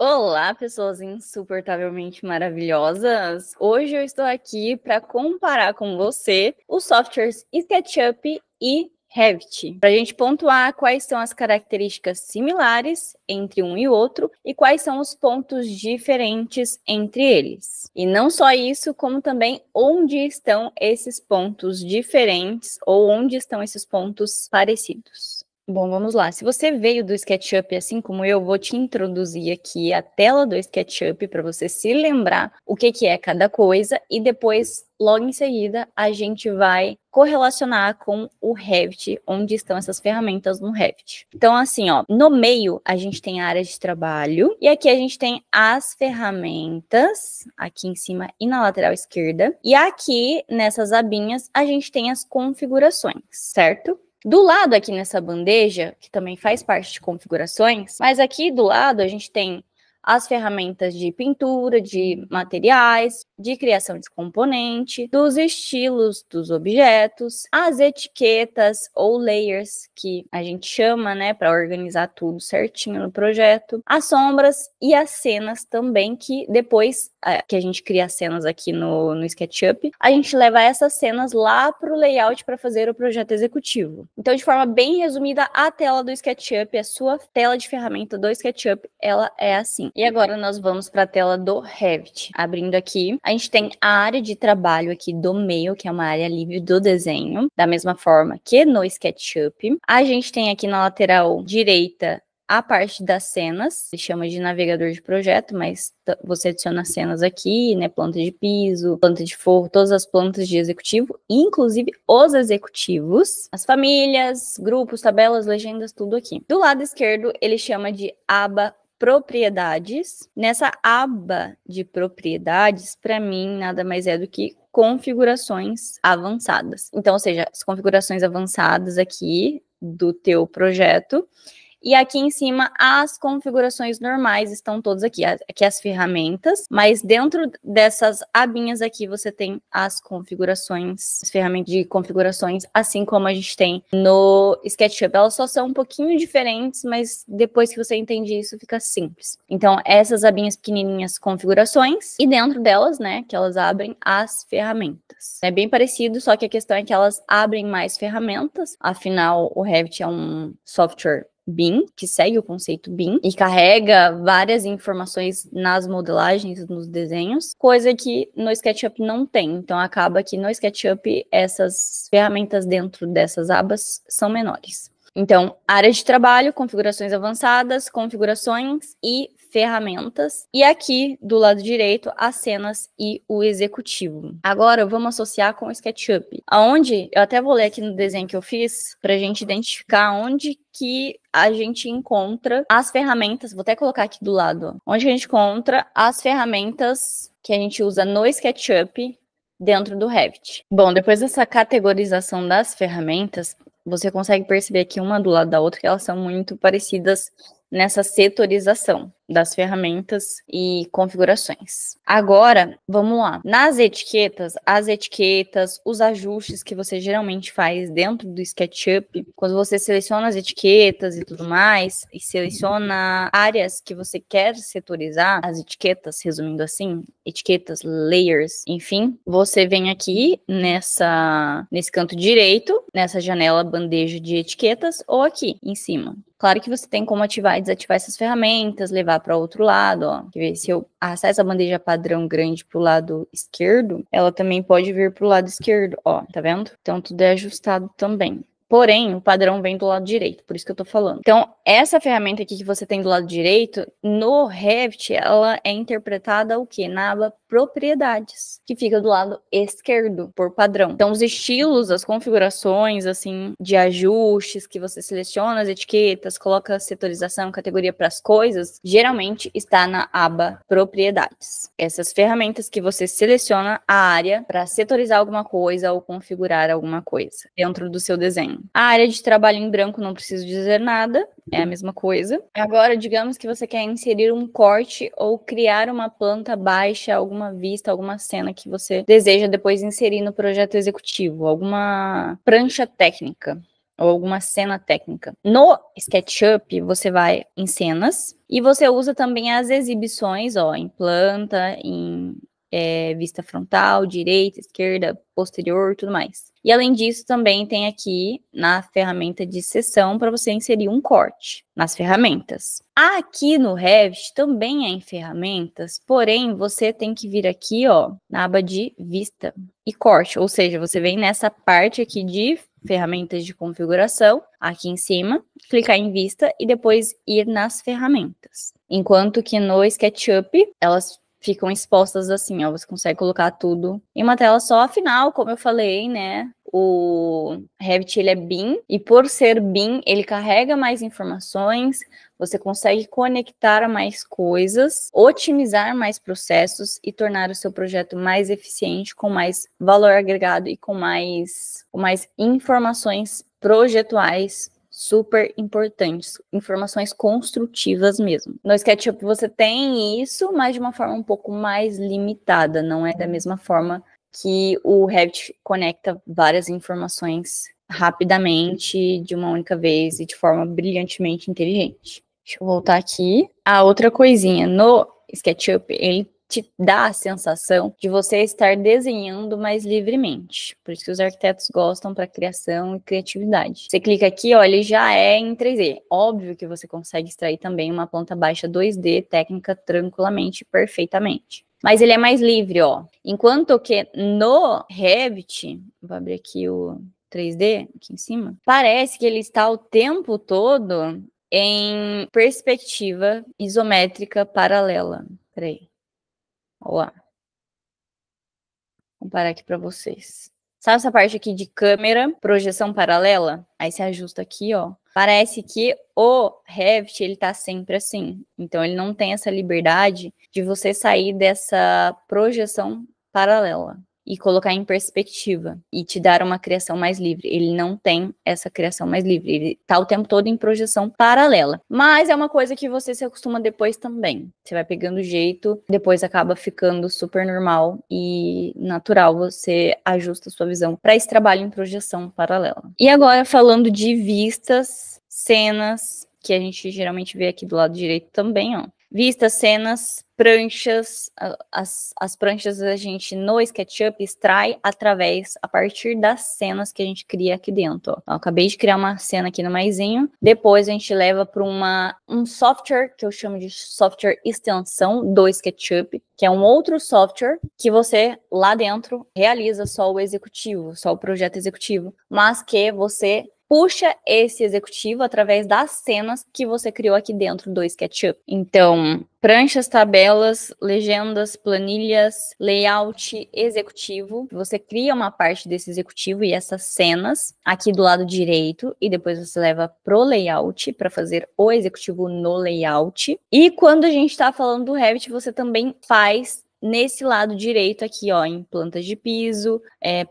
Olá, pessoas insuportavelmente maravilhosas! Hoje eu estou aqui para comparar com você os softwares SketchUp e Revit, para a gente pontuar quais são as características similares entre um e outro e quais são os pontos diferentes entre eles. E não só isso, como também onde estão esses pontos diferentes ou onde estão esses pontos parecidos. Bom, vamos lá. Se você veio do SketchUp assim como eu, vou te introduzir aqui a tela do SketchUp para você se lembrar o que é cada coisa e depois, logo em seguida, a gente vai correlacionar com o Revit, onde estão essas ferramentas no Revit. Então, assim, ó, no meio a gente tem a área de trabalho e aqui a gente tem as ferramentas, aqui em cima e na lateral esquerda. E aqui, nessas abinhas, a gente tem as configurações, certo? Do lado aqui nessa bandeja, que também faz parte de configurações, mas aqui do lado a gente tem as ferramentas de pintura, de materiais, de criação de componente, dos estilos dos objetos, as etiquetas ou layers, que a gente chama, né, para organizar tudo certinho no projeto, as sombras e as cenas também, que depois que a gente cria as cenas aqui no SketchUp, a gente leva essas cenas lá para o layout para fazer o projeto executivo. Então, de forma bem resumida, a tela do SketchUp, a sua tela de ferramenta do SketchUp, ela é assim. E agora nós vamos para a tela do Revit. Abrindo aqui, a gente tem a área de trabalho aqui do meio, que é uma área livre do desenho, da mesma forma que no SketchUp. A gente tem aqui na lateral direita a parte das cenas, se chama de navegador de projeto, mas você adiciona cenas aqui, né, planta de piso, planta de forro, todas as plantas de executivo, inclusive os executivos, as famílias, grupos, tabelas, legendas, tudo aqui. Do lado esquerdo, ele chama de aba propriedades. Nessa aba de propriedades, para mim, nada mais é do que configurações avançadas. Então, ou seja, as configurações avançadas aqui do teu projeto. E aqui em cima, as configurações normais estão todas aqui. Aqui as ferramentas, mas dentro dessas abinhas aqui você tem as configurações, as ferramentas de configurações, assim como a gente tem no SketchUp. Elas só são um pouquinho diferentes, mas depois que você entende isso, fica simples. Então, essas abinhas pequenininhas, configurações, e dentro delas, né, que elas abrem as ferramentas. É bem parecido, só que a questão é que elas abrem mais ferramentas, afinal, o Revit é um software BIM, que segue o conceito BIM, e carrega várias informações nas modelagens, nos desenhos, coisa que no SketchUp não tem. Então, acaba que no SketchUp, essas ferramentas dentro dessas abas são menores. Então, área de trabalho, configurações avançadas, configurações e ferramentas. E aqui, do lado direito, as cenas e o executivo. Agora, vamos associar com o SketchUp. Aonde, eu até vou ler aqui no desenho que eu fiz, para a gente identificar onde que a gente encontra as ferramentas. Vou até colocar aqui do lado, ó, onde a gente encontra as ferramentas que a gente usa no SketchUp dentro do Revit. Bom, depois dessa categorização das ferramentas, você consegue perceber aqui uma do lado da outra que elas são muito parecidas nessa setorização das ferramentas e configurações. Agora, vamos lá. Nas etiquetas, as etiquetas, os ajustes que você geralmente faz dentro do SketchUp, quando você seleciona as etiquetas e tudo mais, e seleciona áreas que você quer setorizar, as etiquetas, resumindo assim, etiquetas, layers, enfim, você vem aqui nesse canto direito, nessa janela bandeja de etiquetas, ou aqui em cima. Claro que você tem como ativar e desativar essas ferramentas, levar para outro lado, ó. Quer ver? Se eu arrastar essa bandeja padrão grande para o lado esquerdo, ela também pode vir para o lado esquerdo, ó, tá vendo? Então tudo é ajustado também. Porém, o padrão vem do lado direito, por isso que eu tô falando. Então, essa ferramenta aqui que você tem do lado direito, no Revit, ela é interpretada o quê? Na aba propriedades, que fica do lado esquerdo, por padrão. Então, os estilos, as configurações, assim, de ajustes que você seleciona as etiquetas, coloca setorização, categoria para as coisas, geralmente está na aba propriedades. Essas ferramentas que você seleciona a área para setorizar alguma coisa ou configurar alguma coisa dentro do seu desenho. A área de trabalho em branco não preciso dizer nada, é a mesma coisa. Agora, digamos que você quer inserir um corte ou criar uma planta baixa, alguma vista, alguma cena que você deseja depois inserir no projeto executivo, alguma prancha técnica. ou alguma cena técnica. No SketchUp, você vai em cenas e você usa também as exibições, ó, em planta, em vista frontal, direita, esquerda, posterior, tudo mais. E além disso, também tem aqui na ferramenta de seção para você inserir um corte nas ferramentas. Aqui no Revit também é em ferramentas, porém você tem que vir aqui, ó, na aba de vista e corte, ou seja, você vem nessa parte aqui de ferramentas de configuração, aqui em cima, clicar em vista e depois ir nas ferramentas. Enquanto que no SketchUp, elas ficam expostas assim, ó, você consegue colocar tudo em uma tela só. Afinal, como eu falei, né, o Revit, ele é BIM, e por ser BIM, ele carrega mais informações, você consegue conectar mais coisas, otimizar mais processos e tornar o seu projeto mais eficiente, com mais valor agregado e com mais informações projetuais super importantes, informações construtivas mesmo. No SketchUp você tem isso, mas de uma forma um pouco mais limitada, não é da mesma forma que o Revit conecta várias informações rapidamente, de uma única vez e de forma brilhantemente inteligente. Deixa eu voltar aqui. A outra coisinha, no SketchUp, ele te dá a sensação de você estar desenhando mais livremente. Por isso que os arquitetos gostam para criação e criatividade. Você clica aqui, ó, ele já é em 3D. Óbvio que você consegue extrair também uma planta baixa 2D técnica tranquilamente, perfeitamente. Mas ele é mais livre, ó. Enquanto que no Revit, vou abrir aqui o 3D, aqui em cima, parece que ele está o tempo todo em perspectiva isométrica paralela. Peraí. Olha lá. Vou comparar aqui para vocês. Sabe essa parte aqui de câmera, projeção paralela? Aí você ajusta aqui, ó. Parece que o Revit, ele tá sempre assim. Então, ele não tem essa liberdade de você sair dessa projeção paralela e colocar em perspectiva e te dar uma criação mais livre. Ele não tem essa criação mais livre. Ele tá o tempo todo em projeção paralela. Mas é uma coisa que você se acostuma depois também. Você vai pegando o jeito, depois acaba ficando super normal e natural. Você ajusta a sua visão para esse trabalho em projeção paralela. E agora, falando de vistas, cenas, que a gente geralmente vê aqui do lado direito também, ó. Vistas, cenas, pranchas, as pranchas a gente no SketchUp extrai a partir das cenas que a gente cria aqui dentro. Ó. Eu acabei de criar uma cena aqui no Maisinho, depois a gente leva para um software que eu chamo de software extensão do SketchUp, que é um outro software que você lá dentro realiza só o executivo, só o projeto executivo, mas que você puxa esse executivo através das cenas que você criou aqui dentro do SketchUp. Então, pranchas, tabelas, legendas, planilhas, layout executivo. Você cria uma parte desse executivo e essas cenas aqui do lado direito e depois você leva pro layout para fazer o executivo no layout. E quando a gente está falando do Revit, você também faz nesse lado direito aqui, ó, em plantas de piso,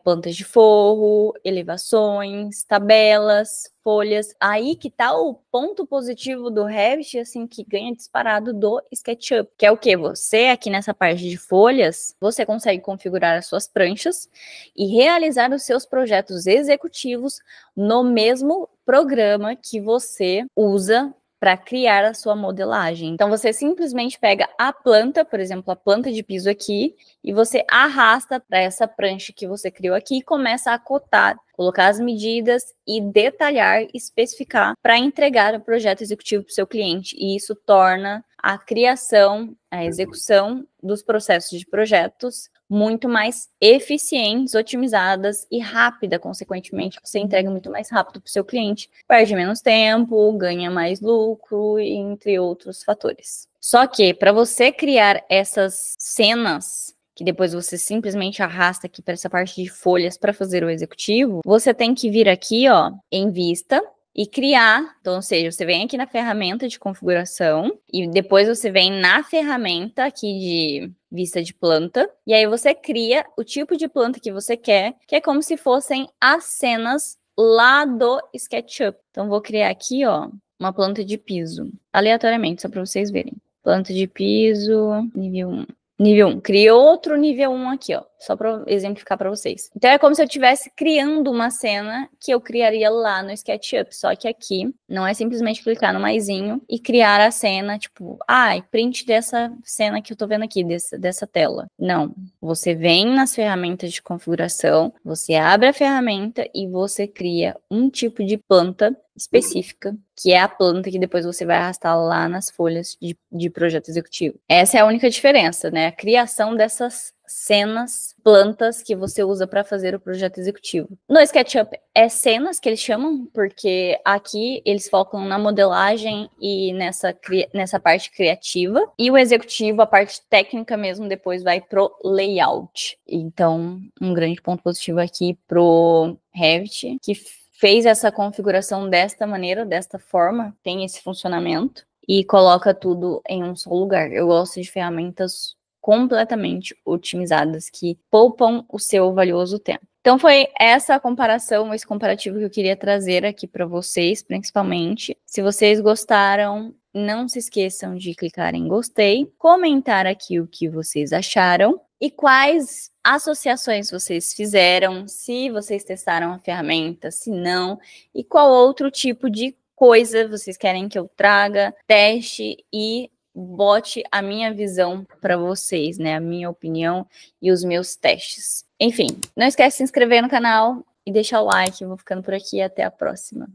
plantas de forro, elevações, tabelas, folhas. Aí que tá o ponto positivo do Revit, assim, que ganha disparado do SketchUp, que é o quê? Você, aqui nessa parte de folhas, você consegue configurar as suas pranchas e realizar os seus projetos executivos no mesmo programa que você usa para criar a sua modelagem. Então, você simplesmente pega a planta, por exemplo, a planta de piso aqui, e você arrasta para essa prancha que você criou aqui e começa a cotar, colocar as medidas e detalhar, especificar para entregar o projeto executivo para o seu cliente. E isso torna a criação, a execução dos processos de projetos muito mais eficientes, otimizadas e rápida. Consequentemente, você entrega muito mais rápido para o seu cliente, perde menos tempo, ganha mais lucro, entre outros fatores. Só que, para você criar essas cenas, que depois você simplesmente arrasta aqui para essa parte de folhas para fazer o executivo, você tem que vir aqui, ó, em vista, e criar, então, ou seja, você vem aqui na ferramenta de configuração e depois você vem na ferramenta aqui de vista de planta e aí você cria o tipo de planta que você quer, que é como se fossem as cenas lá do SketchUp. Então, vou criar aqui, ó, uma planta de piso, aleatoriamente, só para vocês verem. Planta de piso, nível 1. Nível 1. Criei outro nível 1 aqui, ó. Só para exemplificar para vocês. Então, é como se eu estivesse criando uma cena que eu criaria lá no SketchUp. Só que aqui não é simplesmente clicar no maisinho e criar a cena, tipo, print dessa cena que eu tô vendo aqui, dessa tela. Não. Você vem nas ferramentas de configuração, você abre a ferramenta e você cria um tipo de planta específica, que é a planta que depois você vai arrastar lá nas folhas de projeto executivo. Essa é a única diferença, né? A criação dessas cenas, plantas que você usa para fazer o projeto executivo. No SketchUp é cenas que eles chamam, porque aqui eles focam na modelagem e nessa parte criativa, e o executivo, a parte técnica mesmo, depois vai pro layout. Então, um grande ponto positivo aqui pro Revit, que fez essa configuração desta maneira, desta forma, tem esse funcionamento e coloca tudo em um só lugar. Eu gosto de ferramentas completamente otimizadas que poupam o seu valioso tempo. Então foi essa comparação, esse comparativo que eu queria trazer aqui para vocês, principalmente. Se vocês gostaram, não se esqueçam de clicar em gostei, comentar aqui o que vocês acharam e quais associações vocês fizeram, se vocês testaram a ferramenta, se não, e qual outro tipo de coisa vocês querem que eu traga, teste e bote a minha visão para vocês, né? A minha opinião e os meus testes. Enfim, não esquece de se inscrever no canal e deixar o like. Eu vou ficando por aqui. Até a próxima.